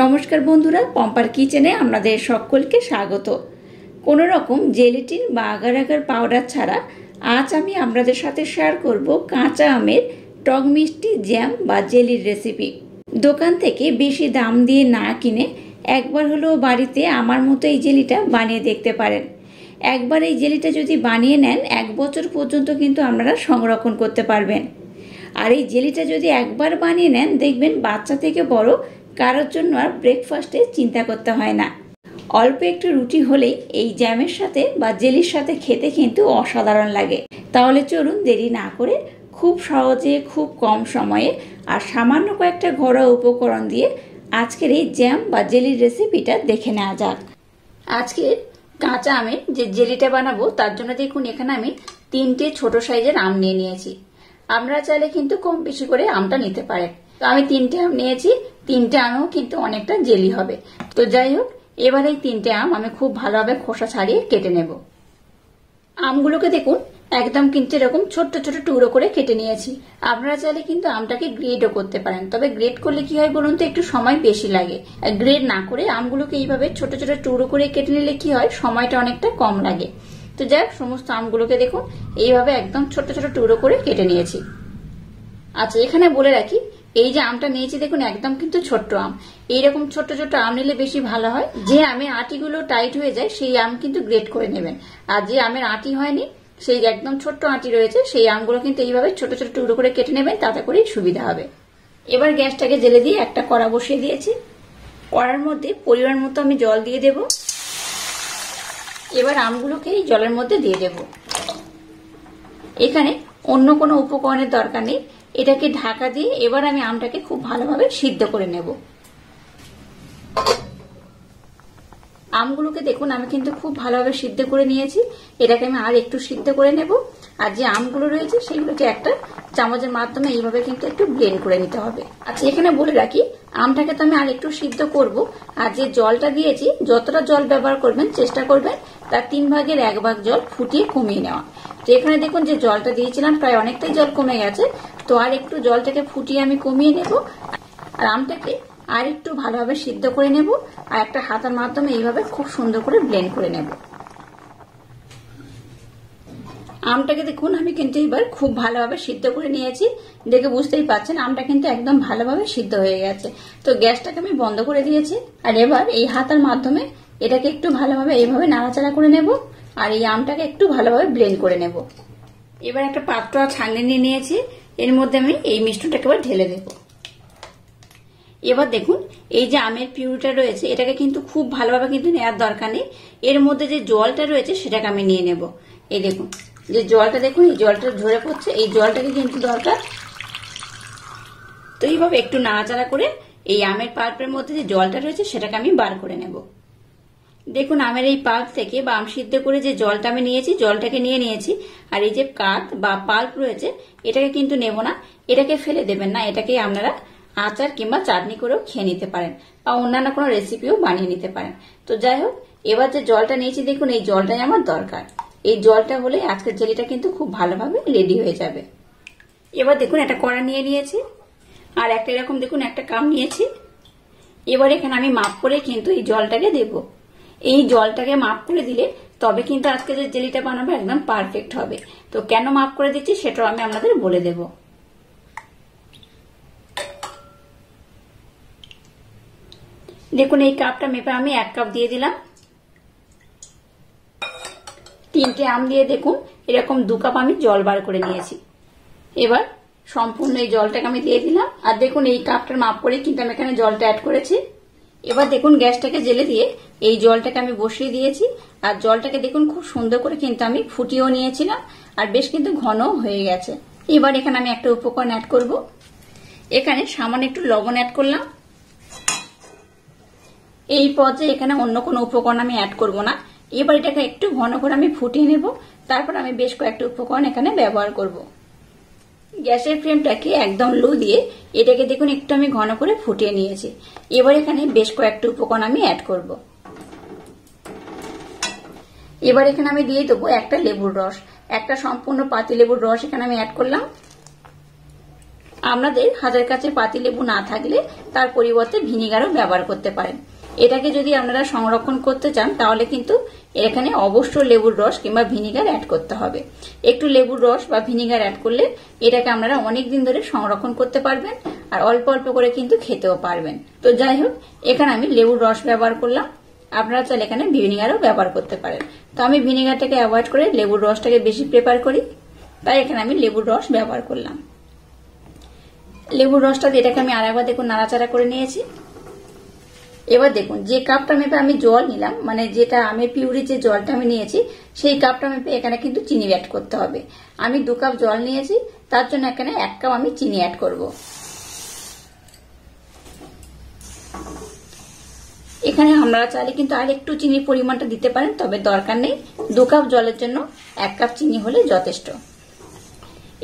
নমস্কার বন্ধুরা, পম্পার কিচেনে আপনাদের সকলকে স্বাগত। কোনো রকম জেলেটিন বা আগার আগার পাউডার ছাড়া আজ আমি আপনাদের সাথে শেয়ার করব কাঁচা আমের টক মিষ্টি জ্যাম বা জেলির রেসিপি। দোকান থেকে বেশি দাম দিয়ে না কিনে একবার হলেও বাড়িতে আমার মতো এই জেলিটা বানিয়ে দেখতে পারেন। একবার এই জেলিটা যদি বানিয়ে নেন 1 বছর পর্যন্ত কিন্তু আপনারা সংরক্ষণ করতে পারবেন। আর এই জেলিটা যদি একবার বানিয়ে নেন দেখবেন বাচ্চা থেকে বড় কারোর জন্য আর ব্রেকফাস্টে চিন্তা করতে হয় না। অল্প একটু রুটি হলেই এই জ্যামের সাথে বা জেলির সাথে খেতে কিন্তু অসাধারণ লাগে। তাহলে চলুন দেরি না করে খুব সহজে খুব কম সময়ে আর সামান্য কয়েকটা ঘরোয়া উপকরণ দিয়ে আজকের এই জ্যাম বা জেলির রেসিপিটা দেখে নেওয়া যাক। আজকের কাঁচা আমের যে জেলিটা বানাবো তার জন্য দেখুন এখানে আমি 3টে ছোট সাইজের আম নিয়ে নিয়েছি। আপনারা চাইলে কিন্তু কম বেশি করে আমটা নিতে পারেন। তো আমি 3টে আম নিয়েছি, 3টে আমেও কিন্তু অনেকটা জেলি হবে। তো যাই হোক, এবার এই 3টে আম আমি খুব ভালোভাবে খোসা ছাড়িয়ে কেটে নেব। আমগুলোকে দেখুন একদম কিন্তু এরকম ছোট্ট ছোট টুকরো করে কেটে নিয়েছি। আপনারা চাইলে কিন্তু আমটাকে গ্রেডও করতে পারেন, তবে গ্রেড করলে কি হয় বলুন তো, একটু সময় বেশি লাগে। গ্রেড না করে আমগুলোকে এইভাবে ছোট ছোট টুকরো করে কেটে নিলে কি হয়, সময়টা অনেকটা কম লাগে। তো যাই হোক, সমস্ত আমগুলোকে দেখুন এইভাবে একদম ছোট ছোট টুকরো করে কেটে নিয়েছি। আচ্ছা, এখানে বলে রাখি, এই যে আমটা নিয়েছি দেখুন একদম কিন্তু ছোট্ট আম। এইরকম ছোট ছোট আম নিলে বেশি ভালো হয়। যে আমের আটিগুলো টাইট হয়ে যায় সেই আম কিন্তু গ্রেড করে নেবেন, আর যে আমের আটি হয়নি সেই একদম ছোট্ট আটি রয়েছে সেই আমগুলো কিন্তু এইভাবে ছোট ছোট টুকরো করে কেটে নেবেন, তাতে করেই সুবিধা হবে। এবার গ্যাসটাকে জ্বেলে দিয়ে একটা কড়া বসিয়ে দিয়েছি। কড়ার মধ্যে পরিমাণ মতো আমি জল দিয়ে দেব। এবার আমগুলোকে এই জলের মধ্যে দিয়ে দেব। এখানে অন্য কোনো উপকরণের দরকার নেই, এটাকে ঢাকা দিয়ে এবার আমি আমটাকে খুব ভালোভাবে সিদ্ধ করে নেব। আমগুলোকে দেখুন আমি কিন্তু খুব ভালোভাবে সিদ্ধ করে নিয়েছি। এটাকে আমি আর একটু সিদ্ধ করে নেব। আর যে আমগুলো রয়েছে সেগুলোকে একটা চামচের মাধ্যমে এইভাবে কিন্তু একটু ব্লেন্ড করে নিতে হবে। আচ্ছা, এখানে বলে রাখি, আমটাকে তো আমি আর একটু সিদ্ধ করব। আর যে জলটা দিয়েছি, যতটা জল ব্যবহার করবেন চেষ্টা করবেন তার 3 ভাগের 1 ভাগ জল ফুটিয়ে কমিয়ে নেওয়া। তো এখানে দেখুন যে জলটা দিয়েছিলাম প্রায় অনেকটাই জল কমে গেছে। তো আর একটু জলটাকে ফুটিয়ে আমি কমিয়ে নেব। আর আমটাকে আর একটু ভালোভাবে সিদ্ধ করে নেব। আর একটা হাতার মাধ্যমে এইভাবে খুব সুন্দর করে ব্লেন্ড করে নেব। আমটাকে দেখুন আমি কিন্তু এবার খুব ভালোভাবে সিদ্ধ করে নিয়েছি। দেখে বুঝতেই পারছেন আমটা কিন্তু একদম ভালোভাবে সিদ্ধ হয়ে গেছে। তো গ্যাসটাকে আমি বন্ধ করে দিয়েছি। আর এবার এই হাতার মাধ্যমে এটাকে একটু ভালোভাবে এইভাবে নাড়াচাড়া করে নেব। আর এই আমটাকে একটু ভালোভাবে ব্লেন্ড করে নেব। এবার একটা পাত্র আর ছাঁকনি নিয়ে নিয়েছি, এর মধ্যে আমি এই মিশ্রণটাকে এবার ঢেলে দেব। এবার দেখুন এই যে আমের পিউরিটা রয়েছে এটাকে কিন্তু খুব ভালোভাবে কিন্তু নেওয়ার দরকার নেই। এর মধ্যে যে জলটা রয়েছে সেটাকে আমি নিয়ে নেব। এই দেখুন যে জলটা, দেখুন এই জলটা ঝরে পড়ছে, এই জলটাকে কিন্তু দরকার। তো এইভাবে একটু নাড়াচাড়া করে এই আমের পাল্পের মধ্যে যে জলটা রয়েছে সেটাকে আমি বার করে নেব। দেখুন আমের এই পাল্প থেকে বা আম সিদ্ধ করে যে জলটা আমি নিয়েছি, জলটাকে নিয়ে নিয়েছি। আর এই যে কাঠ বা পাল্প রয়েছে এটাকে কিন্তু নেব না, এটাকে ফেলে দেবেন না। এটাকে আপনারা আচার কিংবা চাটনি করেও খেয়ে নিতে পারেন বা অন্যান্য কোনো রেসিপিও বানিয়ে নিতে পারেন। তো যাই হোক, এবার যে জলটা নিয়েছি দেখুন এই জলটাই আমার দরকার। এই জলটা হলে আজকের জেলিটা কিন্তু খুব ভালোভাবে রেডি হয়ে যাবে। এবার দেখুন একটা কড়া নিয়ে নিয়েছি আর একটা এরকম দেখুন একটা কাপ নিয়েছি। এবার এখানে আমি মাপ করে কিন্তু এই জলটাকে দেব। এই জলটাকে মাপ করে দিলে তবে কিন্তু আজকে যে জেলিটা বানাবো একদম পারফেক্ট হবে। তো কেন মাপ করে দিচ্ছি সেটাও আমি আপনাদের বলে দেব। দেখুন এই কাপটা মেপে আমি 1 কাপ দিয়ে দিলাম। 3টে আম দিয়ে দেখুন এরকম 2 কাপ আমি জল বার করে নিয়েছি। এবার সম্পূর্ণ এই জলটাকে আমি দিয়ে দিলাম। আর দেখুন এই কাপটার মাপ করে কিন্তু আমি এখানে জলটা অ্যাড করেছি। এবার দেখুন গ্যাসটাকে জ্বেলে দিয়ে এই জলটাকে আমি বসিয়ে দিয়েছি। আর জলটাকে দেখুন খুব সুন্দর করে কিন্তু আমি ফুটিয়েও নিয়েছিলাম আর বেশ কিন্তু ঘন হয়ে গেছে। এবার এখানে আমি একটা উপকরণ অ্যাড করব। এখানে সামান্য একটু লবণ অ্যাড করলাম। এই পর্যায়ে এখানে অন্য কোনো উপকরণ আমি অ্যাড করব না। এবার এটাকে একটু ঘন করে আমি ফুটিয়ে নেব। তারপর আমি বেশ কয়েকটা উপকরণ এখানে ব্যবহার করব। গ্যাসের ফ্লেমটাকে একদম লো দিয়ে এটাকে দেখুন একটু আমি ঘন করে ফুটিয়ে নিয়েছি। এবার এখানে বেশ কয়েকটা উপকরণ আমি অ্যাড করব। এবার এখানে আমি দিয়ে দেবো একটা লেবুর রস, একটা সম্পূর্ণ পাতি লেবুর রস এখানে আমি অ্যাড করলাম। আপনাদের হাতের কাছে পাতিলেবু না থাকলে তার পরিবর্তে ভিনিগারও ব্যবহার করতে পারেন। এটাকে যদি আপনারা সংরক্ষণ করতে চান তাহলে কিন্তু এখানে অবশ্যই লেবুর রস কিংবা ভিনিগার অ্যাড করতে হবে। একটু লেবুর রস বা ভিনিগার অ্যাড করলে এটাকে আপনারা অনেক দিন ধরে সংরক্ষণ করতে পারবেন আর অল্প অল্প করে কিন্তু খেতেও পারবেন। তো যাই হোক, এখানে আমি লেবুর রস ব্যবহার করলাম, আপনারা চাইলে এখানে ভিনিগারও ব্যবহার করতে পারেন। তো আমি ভিনিগারটাকে অ্যাভয়েড করে লেবুর রসটাকে বেশি প্রেফার করি, তাই এখানে আমি লেবুর রস ব্যবহার করলাম। লেবুর রসটা দিয়ে এটাকে আমি আরেকবার দেখুন নাড়াচাড়া করে নিয়েছি। এবার দেখুন যে কাপটা মেপে আমি জল নিলাম, মানে যেটা আমের পিউরি যে জলটা আমি নিয়েছি সেই কাপটা মেপে এখানে কিন্তু চিনি অ্যাড করতে হবে। আমি 2 কাপ জল নিয়েছি, তার জন্য এখানে 1 কাপ আমি চিনি অ্যাড করব। এখানে আমরা চাইলে কিন্তু আর একটু চিনির পরিমাণটা দিতে পারেন, তবে দরকার নেই। 2 কাপ জলের জন্য 1 কাপ চিনি হলে যথেষ্ট।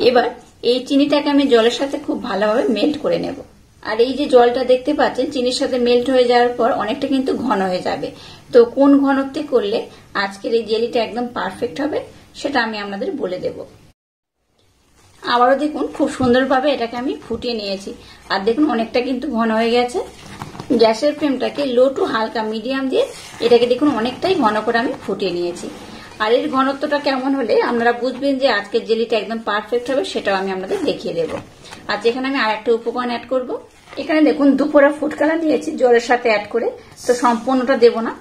এবার এই চিনিটাকে আমি জলের সাথে খুব ভালোভাবে মেল্ট করে নেব। আর এই যে জলটা দেখতে পাচ্ছেন চিনির সাথে মেল্ট হয়ে যাওয়ার পর অনেকটা কিন্তু ঘন হয়ে যাবে। তো কোন ঘনত্বে করলে আজকের এই জেলিটা একদম পারফেক্ট হবে সেটা আমি আপনাদের বলে দেব। আবারও দেখুন খুব সুন্দরভাবে এটাকে আমি ফুটিয়ে নিয়েছি, আর দেখুন অনেকটা কিন্তু ঘন হয়ে গেছে। গ্যাসের ফ্লেমটাকে লো টু হালকা মিডিয়াম দিয়ে এটাকে দেখুন অনেকটাই ঘন করে আমি ফুটিয়ে নিয়েছি। আর এর ঘনত্বটা কেমন হলে আপনারা বুঝবেন যে আজকের জেলিটা একদম পারফেক্ট হবে সেটাও আমি আপনাদের দেখিয়ে দেবো। আর যেখানে আমি আর একটা উপকরণ অ্যাড করব, এখানে দেখুন 2 ফোঁটা ফুড কালার নিয়েছি জলের সাথে অ্যাড করে। তো সম্পূর্ণটা দেব না,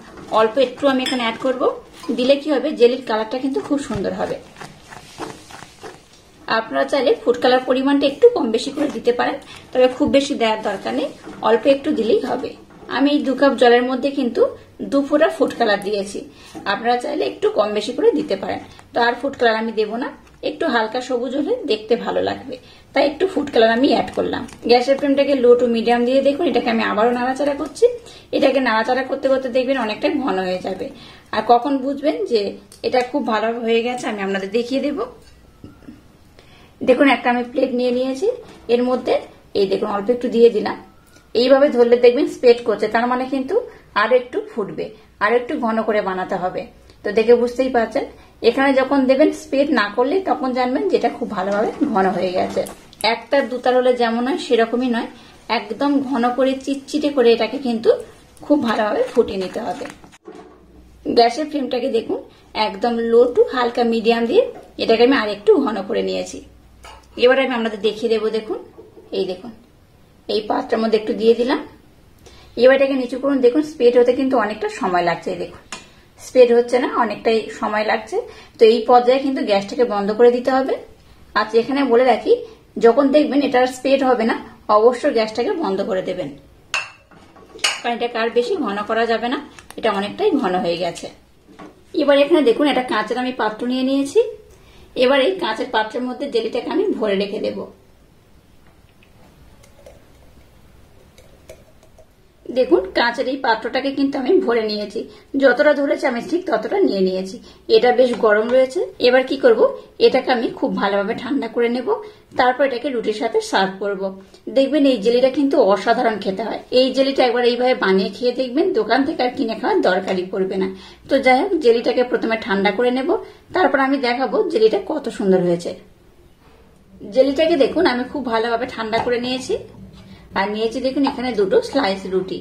অল্প একটু আমি এখানে অ্যাড করব। দিলে কি হবে, জেলির কালারটা কিন্তু খুব সুন্দর হবে। আপনারা চাইলে ফুড কালার পরিমাণটা একটু কম বেশি করে দিতে পারেন, তবে খুব বেশি দেওয়ার দরকার নেই, অল্প একটু দিলেই হবে। আমি এই 2 কাপ জলের মধ্যে কিন্তু 2 ফোঁটা ফুড কালার দিয়েছি, আপনারা চাইলে একটু কম বেশি করে দিতে পারেন। তো আর ফুড কালার আমি দেব না, একটু হালকা সবুজ হলে দেখতে ভালো লাগবে, তাই একটু ফুড কালার আমি অ্যাড করলাম। গ্যাসের ফ্লেমটাকে লো টু মিডিয়াম দিয়ে দেখুন এটাকে আমি আবারও নাড়াচাড়া করছি। এটাকে নাড়াচাড়া করতে করতে দেখবেন অনেকটা ঘন হয়ে যাবে। আর কখন বুঝবেন যে এটা খুব ভালো হয়ে গেছে আমি আপনাদের দেখিয়ে দেব। দেখুন একটা আমি প্লেট নিয়ে নিয়েছি, এর মধ্যে এই দেখুন অল্প একটু দিয়ে দিলাম। এইভাবে ধরলে দেখবেন স্প্রেড করছে, তার মানে কিন্তু আরো একটু ফুটবে, আরো একটু ঘন করে বানাতে হবে। তো দেখে বুঝতেই পারছেন, এখানে যখন দেবেন স্প্রেড না করলে তখন জানবেন যেটা খুব ভালোভাবে ঘন হয়ে গেছে। 1 তার 2 তার হলে যেমন হয় সেরকমই নয়, একদম ঘন করে চিটচিটে করে এটাকে কিন্তু খুব ভালোভাবে ফুটিয়ে নিতে হবে। গ্যাসের ফ্লেমটাকে দেখুন একদম লো টু হালকা মিডিয়াম দিয়ে এটাকে আমি আর একটু ঘন করে নিয়েছি। এবার আমি আপনাদের দেখিয়ে দেবো। দেখুন এই দেখুন এই পাত্রের মধ্যে একটু দিয়ে দিলাম। এবার এটাকে নিচু করুন। দেখুন স্প্রেড হতে কিন্তু অনেকটা সময় লাগছে, দেখুন স্প্রেড হচ্ছে না, অনেকটাই সময় লাগছে। তো এই পর্যায়ে কিন্তু গ্যাসটাকে বন্ধ করে দিতে হবে। আচ্ছা এখানে বলে রাখি, যখন দেখবেন এটা স্প্রেড হবে না অবশ্যই গ্যাসটাকে বন্ধ করে দেবেন, কারণ এটাকে আর বেশি ঘন করা যাবে না, এটা অনেকটাই ঘন হয়ে গেছে। এবার এখানে দেখুন একটা কাঁচের আমি পাত্র নিয়ে নিয়েছি। এবার এই কাঁচের পাত্রের মধ্যে জেলিটাকে আমি ভরে রেখে দেব। দেখুন কাঁচের এই পাত্রটাকে কিন্তু আমি ভরে নিয়েছি, যতটা ধরেছে আমি ঠিক ততটা নিয়ে নিয়েছি। এটা বেশ গরম রয়েছে। এবার কি করব, এটাকে আমি খুব ভালোভাবে ঠান্ডা করে নেব, তারপর এটাকে রুটির সাথে সার্ভ করব। দেখবেন এই জেলিটা কিন্তু অসাধারণ খেতে হয়। এই জেলিটা একবার এইভাবে বানিয়ে খেয়ে দেখবেন, দোকান থেকে আর কিনে খাওয়ার দরকারই পড়বে না। তো যাই হোক, জেলিটাকে প্রথমে ঠান্ডা করে নেব, তারপর আমি দেখাবো জেলিটা কত সুন্দর হয়েছে। জেলিটাকে দেখুন আমি খুব ভালোভাবে ঠান্ডা করে নিয়েছি, আর নিয়েছি দেখুন এখানে 2টো স্লাইস রুটি।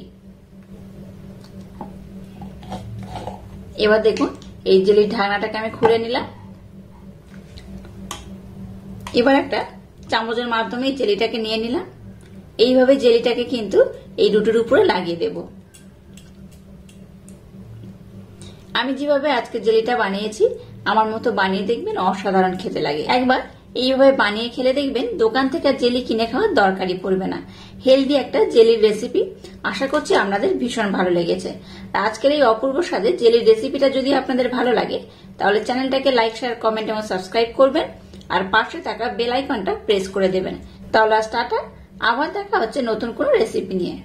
এবার দেখুন এই জেলির ঢাকনাটাকে আমি খুলে নিলাম। এবার একটা চামচের মাধ্যমে এই জেলিটাকে নিয়ে নিলাম। এইভাবে জেলিটাকে কিন্তু এই রুটির উপরে লাগিয়ে দেব। আমি যেভাবে আজকে জেলিটা বানিয়েছি আমার মতো বানিয়ে দেখবেন, অসাধারণ খেতে লাগে। একবার এইভাবে বানিয়ে খেলে দেখবেন দোকান থেকে জেলি কিনে খাওয়ার দরকারই পড়বে না। হেলদি একটা জেলির রেসিপি, আশা করছি আপনাদের ভীষণ ভালো লেগেছে। আজকের এই অপূর্ব স্বাদের জেলির রেসিপিটা যদি আপনাদের ভালো লাগে তাহলে চ্যানেলটাকে লাইক, শেয়ার, কমেন্ট এবং সাবস্ক্রাইব করবেন, আর পাশে থাকা বেল আইকনটা প্রেস করে দেবেন। তাহলে আজ টাটা, আবার দেখা হচ্ছে নতুন কোনো রেসিপি নিয়ে।